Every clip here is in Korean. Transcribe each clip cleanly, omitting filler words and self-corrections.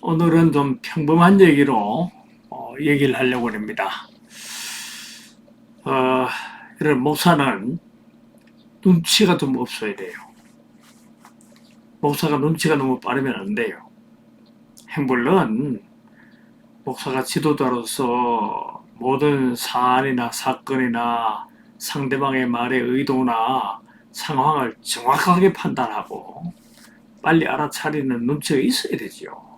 오늘은 좀 평범한 얘기로 얘기를 하려고 합니다. 어, 이런 목사는 눈치가 좀 없어야 돼요. 목사가 눈치가 너무 빠르면 안 돼요. 물론 목사가 지도자로서 모든 사안이나 사건이나 상대방의 말의 의도나 상황을 정확하게 판단하고 빨리 알아차리는 눈치가 있어야 되죠.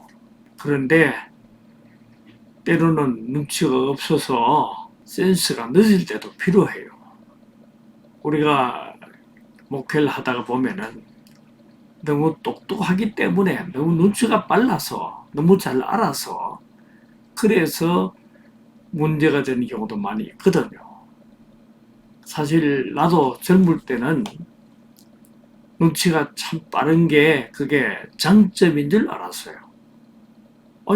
그런데 때로는 눈치가 없어서 센스가 늦을 때도 필요해요. 우리가 목회를 하다가 보면은 너무 똑똑하기 때문에 너무 눈치가 빨라서 너무 잘 알아서 그래서 문제가 되는 경우도 많이 있거든요. 사실 나도 젊을 때는 눈치가 참 빠른 게 그게 장점인 줄 알았어요.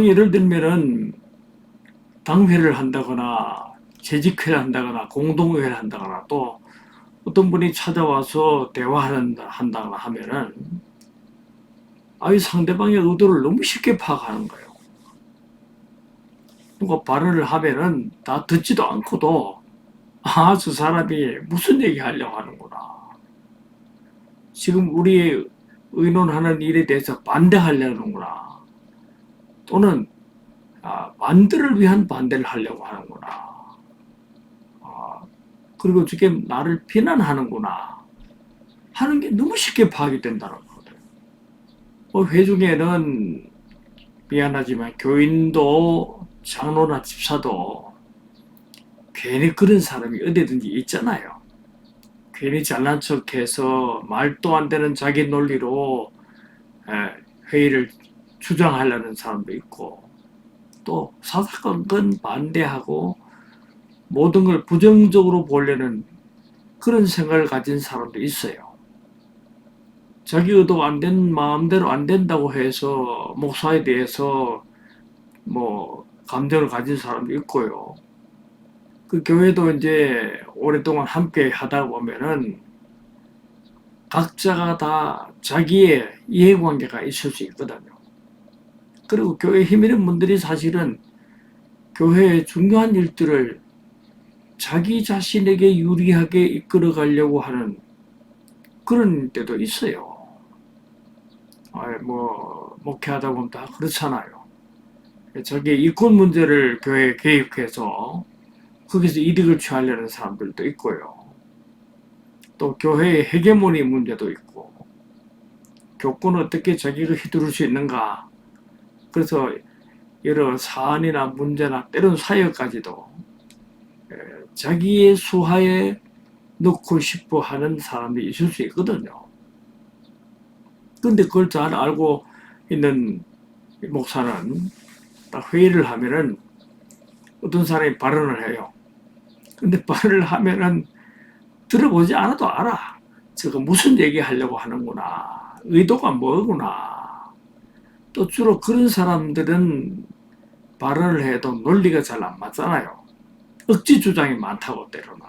예를 들면은 당회를 한다거나 재직회를 한다거나 공동회를 한다거나 또 어떤 분이 찾아와서 대화한다거나 하면은 상대방의 의도를 너무 쉽게 파악하는 거예요. 누가 발언을 하면은 다 듣지도 않고도 저 사람이 무슨 얘기 하려고 하는구나. 지금 우리 의논하는 일에 대해서 반대하려는구나. 또는 반대를 위한 반대를 하려고 하는구나. 그리고 지금 나를 비난하는구나 하는 게 너무 쉽게 파악이 된다는 거거든요. 회중에는 미안하지만 교인도 장로나 집사도 괜히 그런 사람이 어디든지 있잖아요. 괜히 잘난 척해서 말도 안 되는 자기 논리로 회의를 주장하려는 사람도 있고 또 사사건건 반대하고 모든 걸 부정적으로 보려는 그런 생각을 가진 사람도 있어요. 자기 의도 안 된 마음대로 안 된다고 해서 목사에 대해서 감정을 가진 사람도 있고요. 그 교회도 이제 오랫동안 함께 하다 보면은 각자가 다 자기의 이해관계가 있을 수 있거든요. 그리고 교회 힘 있는 분들이 사실은 교회의 중요한 일들을 자기 자신에게 유리하게 이끌어 가려고 하는 그런 때도 있어요. 목회하다 보면 다 그렇잖아요. 자기 이권 문제를 교회에 개입해서 거기서 이득을 취하려는 사람들도 있고요. 또 교회의 헤게모니 문제도 있고, 교권을 어떻게 자기가 휘두를 수 있는가. 그래서 여러 사안이나 문제나 때론 사역까지도 자기의 수하에 넣고 싶어 하는 사람이 있을 수 있거든요. 근데 그걸 잘 알고 있는 목사는 딱 회의를 하면은 어떤 사람이 발언을 해요. 근데 발언을 하면은 들어보지 않아도 알아. 저거 무슨 얘기 하려고 하는구나. 의도가 뭐구나. 또 주로 그런 사람들은 발언을 해도 논리가 잘 안 맞잖아요. 억지 주장이 많다고 때로는.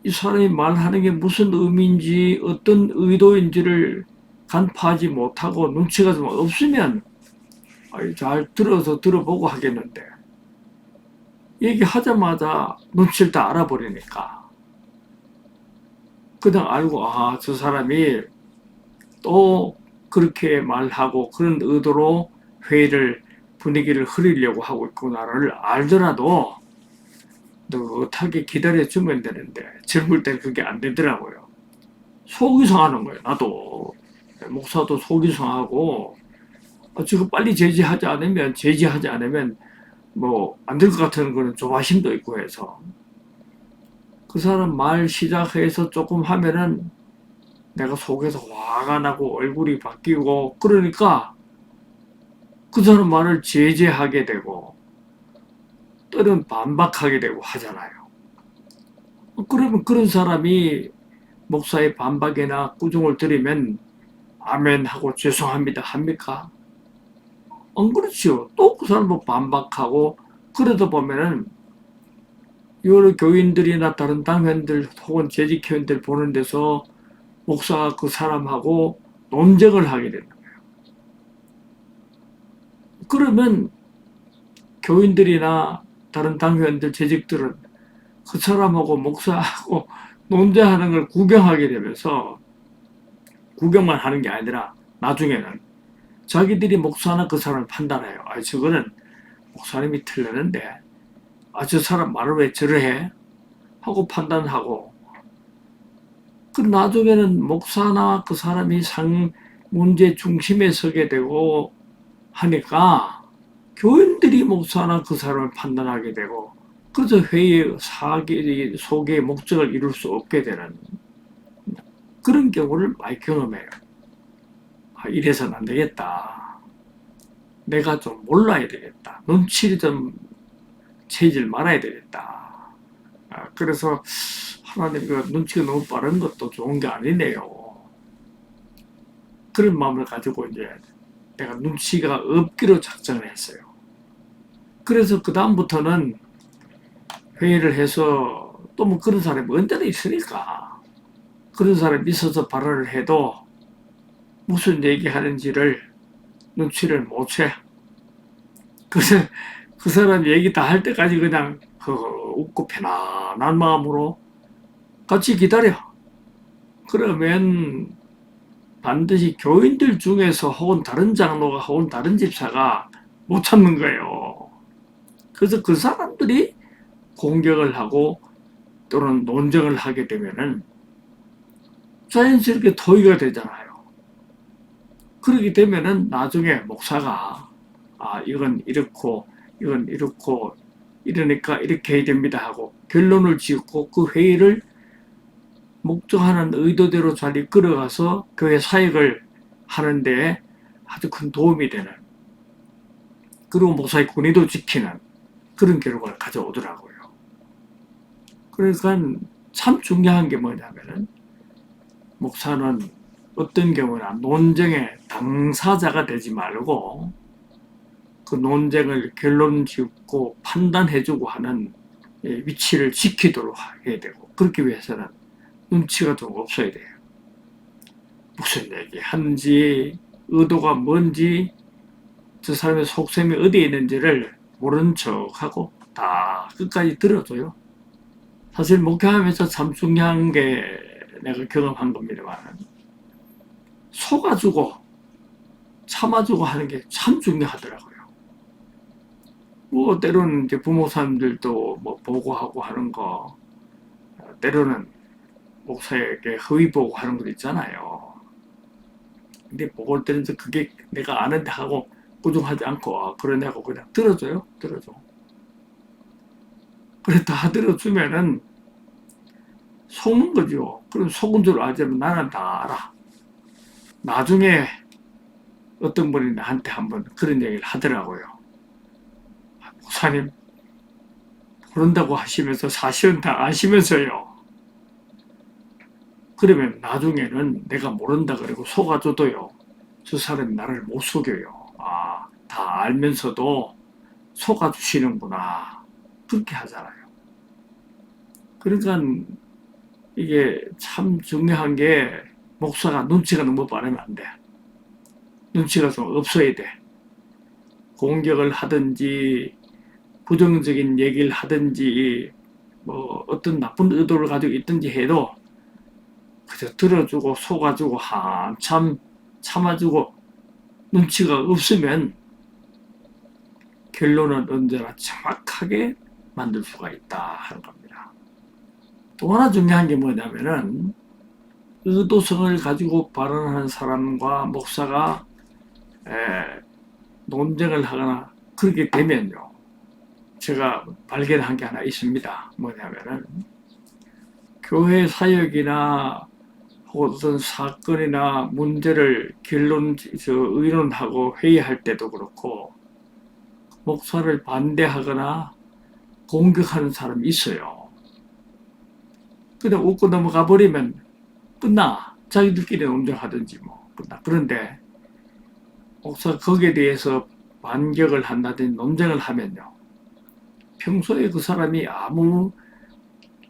이 사람이 말하는 게 무슨 의미인지 어떤 의도인지를 간파하지 못하고 눈치가 좀 없으면 잘 들어보고 하겠는데 얘기하자마자 눈치를 다 알아버리니까 그냥 알고 저 사람이 또 그렇게 말하고 그런 의도로 회의를 분위기를 흐리려고 하고 있구나를 알더라도 느긋하게 기다려주면 되는데 젊을 때 그게 안 되더라고요. 속이 상하는 거예요. 나도 목사도 속이 상하고 지금 빨리 제지하지 않으면 안 될 것 같은 거는 조바심도 있고 해서 그 사람 말 시작해서 조금 하면은 내가 속에서 화가 나고 얼굴이 바뀌고 그러니까 그 사람 말을 제재하게 되고 또는 반박하게 되고 하잖아요. 그러면 그런 사람이 목사의 반박이나 꾸중을 들으면 아멘 하고 죄송합니다 합니까? 안 그렇지요. 또 그 사람 반박하고 그러다 보면은 여러 교인들이나 다른 당회원들 혹은 재직회원들 보는 데서 목사가 그 사람하고 논쟁을 하게 된다. 그러면 교인들이나 다른 당회원들, 재직들은 그 사람하고 목사하고 논쟁하는 걸 구경하게 되면서 구경만 하는 게 아니라 나중에는 자기들이 목사나 그 사람을 판단해요. 아, 저거는 목사님이 틀렸는데 저 사람 말을 왜 저러해? 하고 판단하고 그 나중에는 목사나 그 사람이 문제 중심에 서게 되고 하니까 교인들이 목사나 그 사람을 판단하게 되고 그래서 회의의 속의 목적을 이룰 수 없게 되는 그런 경우를 많이 경험해요. 이래서는 안 되겠다. 내가 좀 몰라야 되겠다. 눈치를 좀 채질 말아야 되겠다. 그래서 하나님 눈치가 너무 빠른 것도 좋은 게 아니네요. 그런 마음을 가지고 이제 내가 눈치가 없기로 작정을 했어요. 그래서 그 다음부터는 회의를 해서 또 뭐 그런 사람이 언제나 있으니까 그런 사람이 있어서 발언을 해도 무슨 얘기하는지를 눈치를 못 채. 그래서 그 사람 얘기 다 할 때까지 그냥 웃고 편안한 마음으로 같이 기다려. 그러면 반드시 교인들 중에서 혹은 다른 장로가 혹은 다른 집사가 못 참는 거예요. 그래서 그 사람들이 공격을 하고 또는 논쟁을 하게 되면은 자연스럽게 토의가 되잖아요. 그렇게 되면은 나중에 목사가 이건 이렇고 이건 이렇고 이러니까 이렇게 해야 됩니다 하고 결론을 짓고 그 회의를 목적하는 의도대로 잘 이끌어가서 교회 사역을 하는 데 아주 큰 도움이 되는 그리고 목사의 권위도 지키는 그런 결과를 가져오더라고요. 그러니까 참 중요한 게 뭐냐면은 목사는 어떤 경우나 논쟁의 당사자가 되지 말고 그 논쟁을 결론 짓고 판단해주고 하는 위치를 지키도록 해야 되고 그렇기 위해서는 눈치가 좀 없어야 돼요. 무슨 얘기 하는지 의도가 뭔지 저 사람의 속셈이 어디에 있는지를 모른 척하고 다 끝까지 들어줘요. 사실 목회하면서 참 중요한 게 내가 경험한 겁니다만 속아주고 참아주고 하는 게 참 중요하더라고요. 뭐 때로는 이제 부모사님들도 뭐 보고하고 하는 거 때로는 목사에게 허위 보고하는 것도 있잖아요. 근데 보고할 때는 그게 내가 아는데 하고 꾸중하지 않고 그러냐고 그냥 들어줘요. 들어줘. 그래 다 들어주면은 속는 거죠. 그럼 속은 줄 알지만 나는 다 알아. 나중에 어떤 분이 나한테 한번 그런 얘기를 하더라고요. 목사님 모른다고 하시면서 사실은 다 아시면서요. 그러면 나중에는 내가 모른다 그러고 속아줘도요. 저 사람이 나를 못 속여요. 다 알면서도 속아주시는구나. 그렇게 하잖아요. 그러니까 이게 참 중요한 게 목사가 눈치가 너무 빠르면 안 돼. 눈치가 좀 없어야 돼. 공격을 하든지 부정적인 얘기를 하든지 뭐 어떤 나쁜 의도를 가지고 있든지 해도 그저 들어주고 속아주고 한참 참아주고 눈치가 없으면 결론은 언제나 정확하게 만들 수가 있다 하는 겁니다. 또 하나 중요한 게 뭐냐면은 의도성을 가지고 발언하는 사람과 목사가 논쟁을 하거나 그렇게 되면요. 제가 발견한 게 하나 있습니다. 뭐냐면은 교회 사역이나 어떤 사건이나 문제를 의논하고 회의할 때도 그렇고 목사를 반대하거나 공격하는 사람이 있어요. 그냥 웃고 넘어가 버리면 끝나. 자기들끼리 논쟁하든지 뭐 끝나. 그런데 목사가 거기에 대해서 반격을 한다든지 논쟁을 하면요. 평소에 그 사람이 아무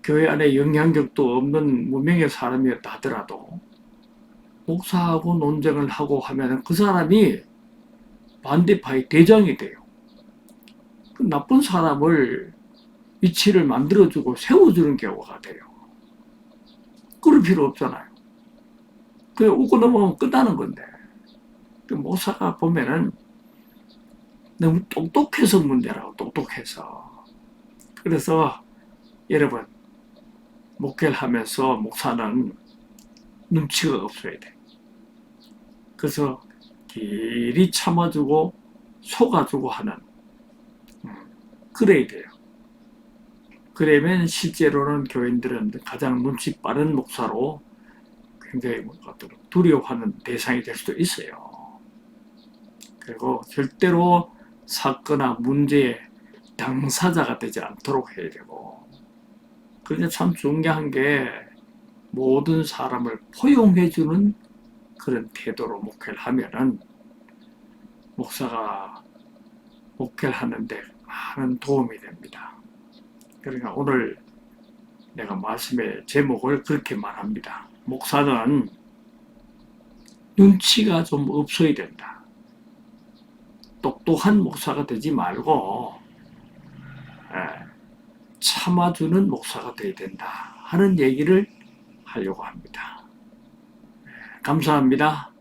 교회 안에 영향력도 없는 무명의 사람이었다 하더라도 목사하고 논쟁을 하고 하면 그 사람이 반대파의 대장이 돼요. 그 나쁜 사람을 위치를 만들어주고 세워주는 경우가 돼요. 그럴 필요 없잖아요. 그냥 웃고 넘어가면 끝나는 건데. 그 목사가 보면은 너무 똑똑해서 문제라고, 똑똑해서. 그래서 여러분, 목회를 하면서 목사는 눈치가 없어야 돼. 그래서 길이 참아주고 속아주고 하는, 그래야 돼요. 그러면 실제로는 교인들은 가장 눈치 빠른 목사로 굉장히 두려워하는 대상이 될 수도 있어요. 그리고 절대로 사건이나 문제의 당사자가 되지 않도록 해야 되고, 그러니까 참 중요한 게 모든 사람을 포용해주는 그런 태도로 목회를 하면은 목사가 목회를 하는데 많은 도움이 됩니다. 그러니까 오늘 내가 말씀의 제목을 그렇게 말합니다. 목사는 눈치가 좀 없어야 된다. 똑똑한 목사가 되지 말고 참아주는 목사가 되어야 된다 하는 얘기를 하려고 합니다. 감사합니다.